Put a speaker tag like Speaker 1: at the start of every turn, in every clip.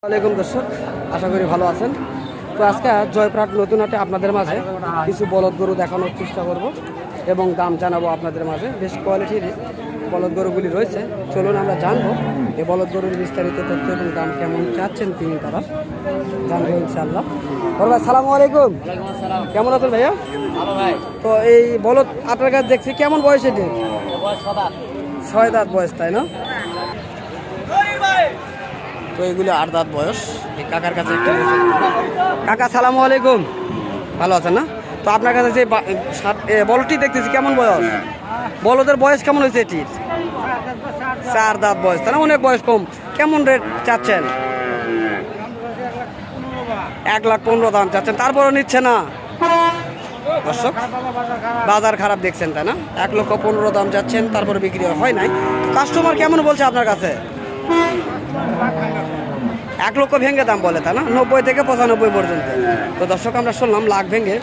Speaker 1: ওয়ালাইকুম দর্শক, আশা করি ভালো আছেন। তো আজকে জয়পুরহাট নতুন হাটে আপনাদের মাঝে কিছু বলদ গরু দেখানোর চেষ্টা করব এবং দাম জানাবো আপনাদের মাঝে। বেশ কোয়ালিটির বলদ গরুগুলি রয়েছে, চলুন আমরা জানবো এই বলদ গরুর বিস্তারিত তথ্য এবং দাম কেমন চাচ্ছেন তারা জানবো ইনশাআল্লাহ। বড় ভাই সালামু আলাইকুম। কেমন আছেন ভাইয়া?
Speaker 2: ভালো ভাই।
Speaker 1: তো এই বলদ আপনার কাছে দেখছি, কেমন বয়স এটি? 6 দাঁত বয়স, তাই না? তো এগুলো 8 দাঁত বয়স। এই কাকার কাছে একটু কাকা সালামু আলাইকুম, ভালো আছেন না? তো আপনার কাছে যে বলদটি দেখতেছি, কেমন বয়স? বলদের বয়স কেমন হয়েছে এটির? 4 দাঁত বয়স, তাই না? অনেক বয়স কম। কেমন রেট চাচ্ছেন? 1,15,000 দাম চাচ্ছেন, তারপরও নিচ্ছে না দর্শক। বাজার খারাপ দেখছেন, তাই না? 1,15,000 দাম চাচ্ছেন, তারপরে বিক্রি হয় নাই। কাস্টমার কেমন বলছে আপনার কাছে? 1 লক্ষ ভেঙে দাম বলে, তাই না? 90 থেকে 95 পর্যন্ত। তো দর্শক আমরা শুনলাম লাখ ভেঙে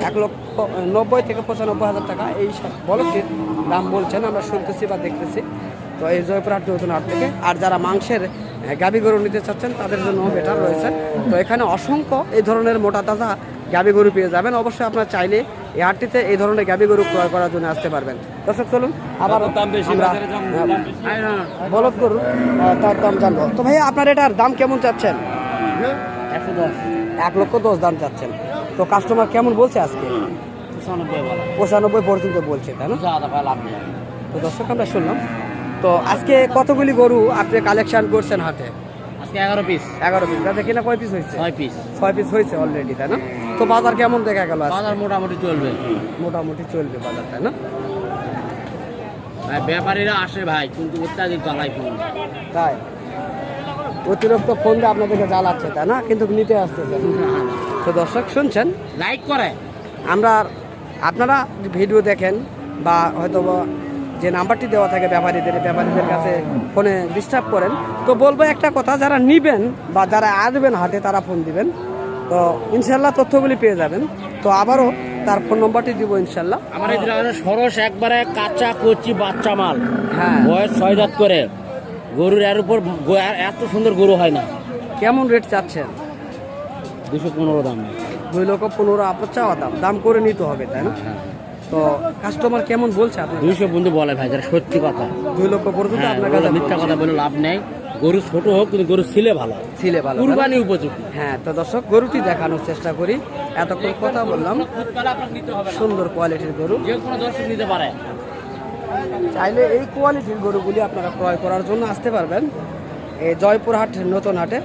Speaker 1: 1,90,000 থেকে 95,000 টাকা এই বলদটির দাম বলছেন, আমরা শুনতেছি বা দেখতেছি। তো এই জয়পুরহাট নতুন হাট থেকে। আর যারা মাংসের গাভী গরু নিতে চাচ্ছেন তাদের জন্য বেটার রয়েছে। তো এখানে অসংখ্য এই ধরনের মোটা তাজা গাভী গরু পেয়ে যাবেন। অবশ্যই আপনারা চাইলে এই হাটটিতে এই ধরনের গাভী গরু ক্রয় করার জন্য আসতে পারবেন। দর্শক চলুন আবার বলদ গরু তার দাম জানবো। তো ভাইয়া আপনার এটার দাম কেমন চাচ্ছেন? 1,10,000 দাম চাচ্ছেন। তো কাস্টমার কেমন বলছে আজকে? 95 পর্যন্ত বলছে, তাই না? তো দর্শক আমরা শুনলাম। তো আজকে কতগুলি গরু আপনি কালেকশন করছেন হাটে?
Speaker 2: আজকে 11 পিস।
Speaker 1: 11 পিস। তাতে কিনা কয় পিস হয়েছে? 6 পিস হয়েছে অলরেডি, তাই না? তো বাজার কেমন দেখা গেল?
Speaker 2: বাজার মোটামুটি চলবে
Speaker 1: বাজার, তাই না?
Speaker 2: ভাই ব্যাপারীরা আসে ভাই, কিন্তু অত্যাধিক জ্বালাই ফোন।
Speaker 1: তাই অতিরিক্ত ফোন দিয়ে আপনাদেরকে জ্বালাচ্ছে, তাই না? কিন্তু নিতে আসতেছে। তো দর্শক শুনছেন,
Speaker 2: লাইক করে
Speaker 1: আপনারা ভিডিও দেখেন বা হয়তো যে নাম্বারটি দেওয়া থাকে ব্যাপারীদের কাছে ফোনে ডিস্টার্ব করেন। তো বলবো একটা কথা, যারা নিবেন বা যারা আসবেন হাটে তারা ফোন দিবেন, তো ইনশাল্লাহ তথ্যগুলি পেয়ে যাবেন। তো আবারও তার ফোন নম্বরটি দিব ইনশাল্লাহ।
Speaker 2: আমার এই সরস একবারে কাঁচা কচি বাচ্চা মাল।
Speaker 1: হ্যাঁ,
Speaker 2: বয়স 6 দাঁত করে গরুর। এর উপর এত সুন্দর গরু হয় না।
Speaker 1: কেমন রেট চাচ্ছেন?
Speaker 2: 215 দাম।
Speaker 1: 2,15,000 আপনার চাওয়া দাম করে নিতে হবে, তাই না? তো কাস্টমার কেমন বলছে আপনার?
Speaker 2: 200 বন্ধু বলে ভাই, যারা সত্যি কথা।
Speaker 1: 2 লক্ষ পর্যন্ত আপনার কাছে
Speaker 2: মিথ্যা কথা বলে লাভ নেই। গরু ছোট হোক, কিন্তু গরু ছিলে ভালো, কুরবানি উপযোগী।
Speaker 1: হ্যাঁ, তো দর্শক গরুটি দেখানোর চেষ্টা করি। এতক্ষণ কথা বললাম, সুন্দর কোয়ালিটির গরু,
Speaker 2: যে কোনো দর্শক নিতে পারে।
Speaker 1: চাইলে এই কোয়ালিটির গরুগুলি আপনারা ক্রয় করার জন্য আসতে পারবেন এই জয়পুরহাট নতুন হাটে।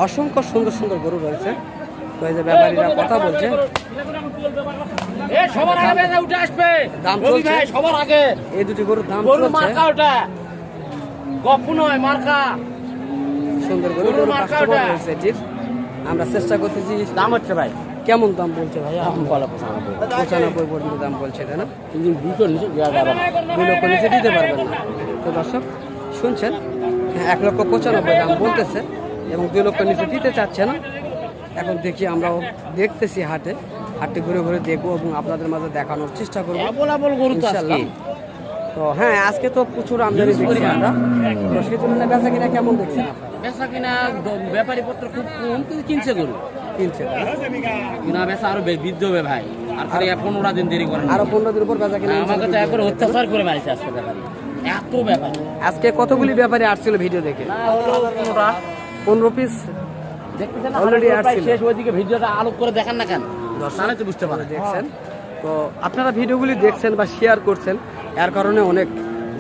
Speaker 1: অসংখ্য সুন্দর সুন্দর গরু রয়েছে। তো এই যে ব্যাপারীরা কথা বলছে, দাম চলছে
Speaker 2: সবার আগে
Speaker 1: এই দুটি গরুর দাম চলছে। সুন্দর গরু রয়েছে এটির। আমরা চেষ্টা করতেছি।
Speaker 2: দাম হচ্ছে ভাই,
Speaker 1: কেমন দাম বলছে ভাই? 95 পর্যন্ত দাম বলছে, তাই না?
Speaker 2: 2
Speaker 1: লক্ষ নিচে দিতে পারবেন না। তো দর্শক শুনছেন, 1,95,000 দাম বলতেছে এবং 2 লক্ষ নিচে দিতে চাচ্ছে না। এখন দেখি, আমরাও দেখতেছি হাটে ঘুরে ঘুরে দেখবো এবং আপনাদের মাঝে দেখানোর চেষ্টা করবো ইনশাআল্লাহ। তো হ্যাঁ, আজকে তো প্রচুর আমদানি দেখছি আমরা। তো সেই জন্য বেচা কিনা কেমন দেখছেন আপনারা?
Speaker 2: বেচা কিনা ব্যাপারী পত্র খুব কম, কিন্তু কিনছে গরু কিনা বেচা আরো বৃদ্ধি হবে ভাই। আর 15 দিন দেরি করেন,
Speaker 1: আরো 15 দিন উপর বেচা কিনা।
Speaker 2: আমাকে তো একবার অত্যাচার করে মারিছে আজকে ব্যাপারী, এত ব্যাপারী।
Speaker 1: আজকে কতগুলি ব্যাপারী আসছিল ভিডিও দেখে? 15 পিস
Speaker 2: দেখতেছেন
Speaker 1: অলরেডি আসছিল।
Speaker 2: শেষ ওইদিকে ভিডিওটা আলোক করে দেখান না কেন? তাহলে তো বুঝতে পারেন।
Speaker 1: দেখছেন, তো আপনারা ভিডিওগুলি দেখছেন বা শেয়ার করছেন, এর কারণে অনেক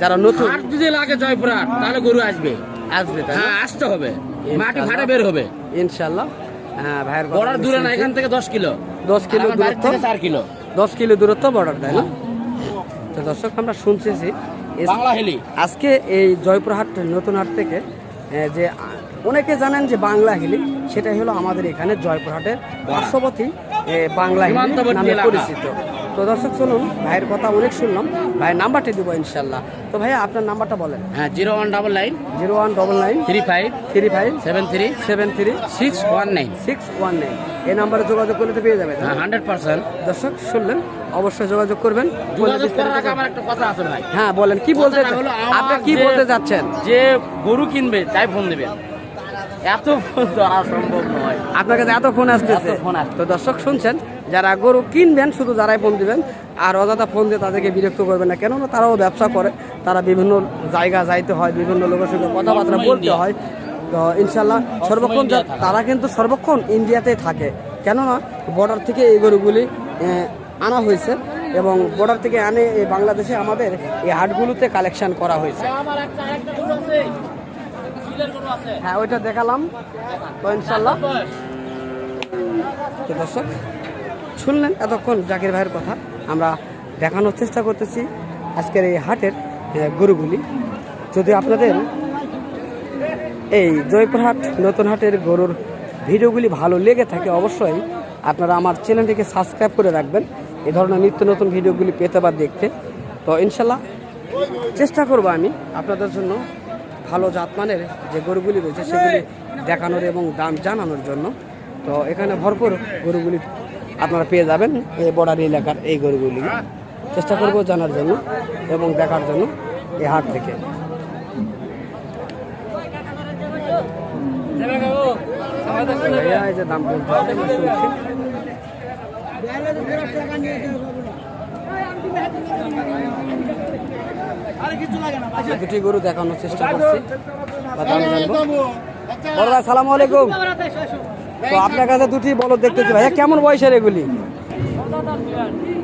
Speaker 1: যারা নতুন।
Speaker 2: আর যদি লাগে জয়পুরহাট, তাহলে গরু আসবে। হ্যাঁ, আসতে হবে, মাটি ফাটে বের হবে
Speaker 1: ইনশাআল্লাহ। হ্যাঁ ভাইয়ের
Speaker 2: বর্ডার দূরে না, এখান থেকে 10 কিলো
Speaker 1: দূরত্ব,
Speaker 2: 4 কিলো
Speaker 1: 10 কিলো দূরত্ব বর্ডার, তাই না? তো দর্শক আমরা শুনছি
Speaker 2: বাংলা হেলি
Speaker 1: আজকে এই জয়পুরহাট নতুন হাট থেকে যে অনেকে জানেন যে বাংলা হিলি, সেটাই হলো আমাদের এখানে জয়পুরহাটের পার্শ্ববর্তী বাংলা হিলি নামে পরিচিত। তো দর্শক চলুন, ভাইয়ের কথা অনেক শুনলাম, ভাইয়ের নাম্বারটি দেবো ইনশাল্লাহ। তো ভাইয়া আপনার নাম্বারটা বলেন।
Speaker 2: হ্যাঁ, 0199
Speaker 1: 35 73 619 এই নাম্বারে যোগাযোগ করলে তো পেয়ে যাবে।
Speaker 2: 100%।
Speaker 1: দর্শক শুনলেন, অবশ্যই যোগাযোগ করবেন।
Speaker 2: যোগাযোগ করার আগে আমার একটা কথা আছে ভাই।
Speaker 1: হ্যাঁ বলেন, কি বলতে আপনি কি বলতে যাচ্ছেন?
Speaker 2: যে গরু কিনবে তাই ফোন দেবেন, এত ফোন ধরা সম্ভব নয়।
Speaker 1: আপনার কাছে এত ফোন আসতেছে?
Speaker 2: এত ফোন আসছে।
Speaker 1: তো দর্শক শুনছেন, যারা গরু কিনবেন শুধু যারাই ফোন দিবেন, আর অযথা ফোন দিয়ে তাদেরকে বিরক্ত করবেন না, কেননা তারাও ব্যবসা করে, তারা বিভিন্ন জায়গা যাইতে হয়, বিভিন্ন লোকের সঙ্গে কথাবার্তা বলতে হয়। তো ইনশাল্লাহ সর্বক্ষণ তারা কিন্তু সর্বক্ষণ ইন্ডিয়াতেই থাকে, কেননা বর্ডার থেকে এই গরুগুলি আনা হয়েছে এবং বর্ডার থেকে আনে এই বাংলাদেশে আমাদের এই হাটগুলোতে কালেকশন করা হয়েছে। হ্যাঁ, ওইটা দেখালাম। তো ইনশাল্লাহ তো দর্শক শুনলেন এতক্ষণ জাকির ভাইয়ের কথা, আমরা দেখানোর চেষ্টা করতেছি আজকের এই হাটের গরুগুলি। যদি আপনাদের এই জয়পুরহাট নতুন হাটের গরুর ভিডিওগুলি ভালো লেগে থাকে, অবশ্যই আপনারা আমার চ্যানেলটিকে সাবস্ক্রাইব করে রাখবেন এই ধরনের নিত্য নতুন ভিডিওগুলি পেতে বা দেখতে। তো ইনশাল্লাহ চেষ্টা করব আমি আপনাদের জন্য ভালো জাতমানের যে গরুগুলি রয়েছে সেগুলি দেখানোর এবং দাম জানানোর জন্য। তো এখানে ভরপুর গরুগুলি আপনারা পেয়ে যাবেন এই বর্ডার এলাকার এই গরুগুলি চেষ্টা করব জানার জন্য এবং দেখার জন্য এই হাট থেকে। এই যে দাম বলতে হবে, আমি শুনছি। দুটি গরু দেখানোর চেষ্টা করছি বা দাম জানবো। বড় ভাই সালাম আলাইকুম। তো আপনার কাছে দুটি বলদ দেখতেছি ভাইয়া, কেমন বয়সের এগুলি?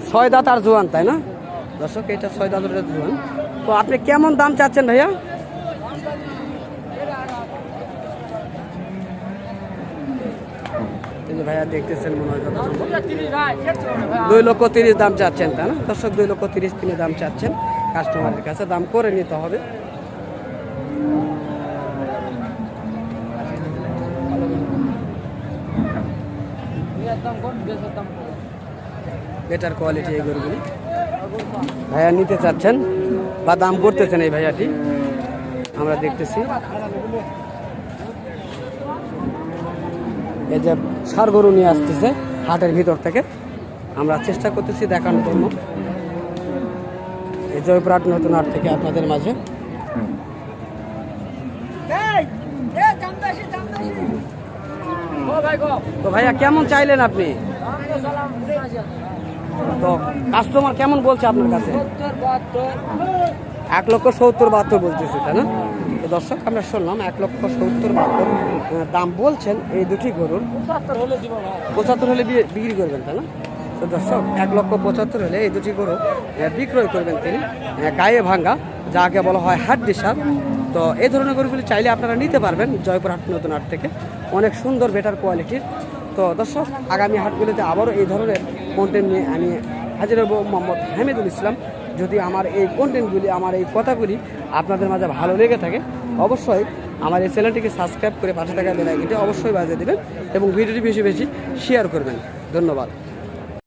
Speaker 1: 6 দাঁত আর জোয়ান, তাই না দর্শক? এটা 6 দাঁতের জোয়ান। তো আপনি কেমন দাম চাচ্ছেন ভাইয়া? এই যে ভাইয়া দেখতেছেন মনে হয় 2,30,000 দাম চাচ্ছেন, তাই না দর্শক? 2,30,000 তিনি দাম চাচ্ছেন। কাস্টমারের কাছে দাম করে নিতে হবে। বেটার কোয়ালিটি এই গরুগুলি ভাইয়া নিতে চাচ্ছেন বা দাম করতেছেন এই ভাইয়াটি, আমরা দেখতেছি। এই যে ষাঁড় গরু নিয়ে আসতেছে হাটের ভিতর থেকে, আমরা চেষ্টা করতেছি দেখানোর জন্য এই জয়পুরহাট নতুন হাট থেকে আপনাদের মাঝে। তো ভাইয়া কেমন চাইলেন আপনি? তো কাস্টমার কেমন বলছে আপনার কাছে? 1,70,72 বলতেছে, তাই না? তো দর্শক আমরা শুনলাম 1,70,72 দাম বলছেন এই দুটি গরুর। 75 হলে বিক্রি করবেন, তাই না? তো দর্শক 1,75,000 হলে এই দুটি গরু বিক্রয় করবেন তিনি, গায়ে ভাঙ্গা, যাকে বলা হয় হাড্ডি সার। তো এই ধরনের গরুগুলি চাইলে আপনারা নিতে পারবেন জয়পুরহাট নতুন হাট থেকে, অনেক সুন্দর বেটার কোয়ালিটির। তো দর্শক আগামী হাটগুলিতে আবারও এই ধরনের কন্টেন্ট নিয়ে আমি হাজির হব। মোহাম্মদ হামিদুল ইসলাম। যদি আমার এই কন্টেন্টগুলি, আমার এই কথাগুলি আপনাদের মাঝে ভালো লেগে থাকে, অবশ্যই আমার এই চ্যানেলটিকে সাবস্ক্রাইব করে পাশে থাকা বেল আইকনটি অবশ্যই বাজিয়ে দেবেন এবং ভিডিওটি বেশি বেশি শেয়ার করবেন। ধন্যবাদ।